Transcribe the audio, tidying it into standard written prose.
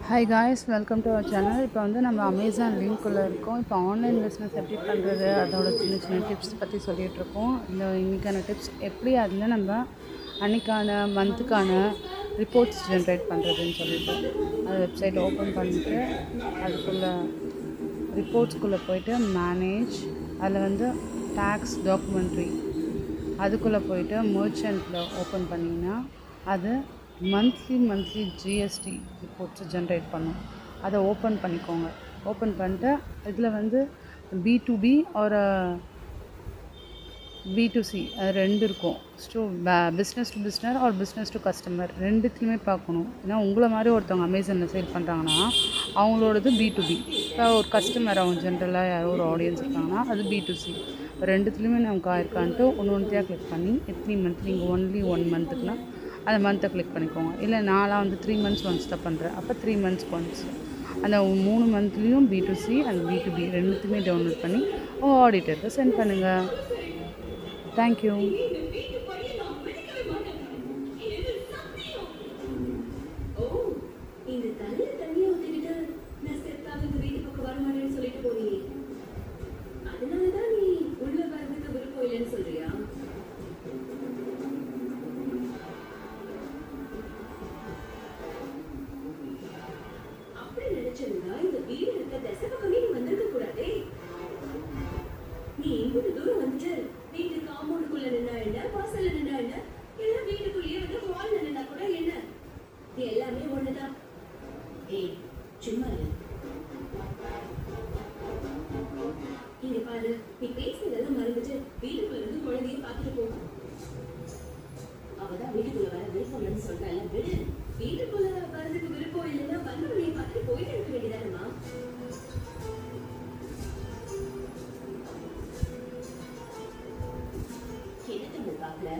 Hi guys, welcome to our channel. இப்போ வந்து நம்ம அமேசான் லிங்க்குள்ளே இருக்கோம். இப்போ ஆன்லைன் பிஸ்னஸ் எப்படி பண்ணுறது, அதோட சின்ன சின்ன டிப்ஸ் பற்றி சொல்லிகிட்ருக்கோம். இன்றைக்கான டிப்ஸ் எப்படி அதில் நம்ம அன்றைக்கான மந்த்துக்கான ரிப்போர்ட்ஸ் ஜென்ரேட் பண்ணுறதுன்னு சொல்லிட்டு அந்த வெப்சைட் ஓப்பன் பண்ணிவிட்டு அதுக்குள்ளே ரிப்போர்ட்ஸ்குள்ளே போய்ட்டு மேனேஜ், அதில் வந்து டேக்ஸ் டாக்குமெண்ட்ரி அதுக்குள்ளே போய்ட்டு மர்ச்சன்ட்டில் ஓப்பன் பண்ணிங்கன்னா அது மந்த்லி ஜிஎஸ்டி ரிப்போர்ட்ஸை ஜென்ரேட் பண்ணும். அதை ஓப்பன் பண்ணிக்கோங்க. ஓப்பன் பண்ணிட்டு இதில் வந்து B2B ஒரு B2C அது ரெண்டு இருக்கும். Business to business or business to customer ரெண்டுத்துலையுமே பார்க்கணும். ஏன்னா உங்களை மாதிரி ஒருத்தவங்க அமேசானில் சேல் பண்ணுறாங்கன்னா அவங்களோடது B2B. இப்போ ஒரு கஸ்டமர் அவங்க ஜென்ரலாக யாரோ ஒரு ஆடியன்ஸ் இருக்காங்கன்னா அது B2C. ரெண்டுத்துலேயுமே நமக்கு ஆயிருக்கான்ட்டு ஒன்றுத்தையாக கிளிக் பண்ணி எத்தனை மந்த் நீங்கள் ஒன்லி 1 மந்த்துக்குன்னா அந்த மந்த்தை கிளிக் பண்ணிக்கோங்க. இல்லை நான்லாம் வந்து 3 months ஒன்ஸ் தான் பண்ணுறேன். அப்போ 3 months ஒன்ஸ் அந்த 3 மந்த்லேயும் B2C அண்ட் B2B ரெண்டுத்துமே டவுன்லோட் பண்ணி உங்கள் ஆடிட்டருக்கு சென்ட் பண்ணுங்கள். தேங்க்யூ. இந்த வீடு இருக்க தசை பக்கமே நீ வந்திருக்க கூடாதே. நீ இவ்வளவு தூரம் வந்துட்டு வீட்டு காம்பவுண்டுக்குள்ள நின்னா என்ன, வாசல்ல நின்னா என்ன, இல்ல வீட்டுக்குள்ளேயே வந்து ஹால்ல நின்னா கூட என்ன, இது எல்லாமே ஒண்ணுதான். ஏய் சும்மா இரு. இங்க பாரு, நீ பேசுறதெல்லாம் மறந்துட்டு வீட்டுக்குள்ள இருந்து குழந்தைய பார்த்துட்டு போ. அவதான் வீட்டுக்குள்ள வர விருப்பம் இல்லைன்னு சொல்றேன். விடு. வீட்டுக்குள்ள வரதுக்கு விருப்பம் இல்லைன்னா வந்து நீ பார்த்துட்டு போயிட்டு இருக்க வேண்டியதானம்மா. என்ன பார்க்கல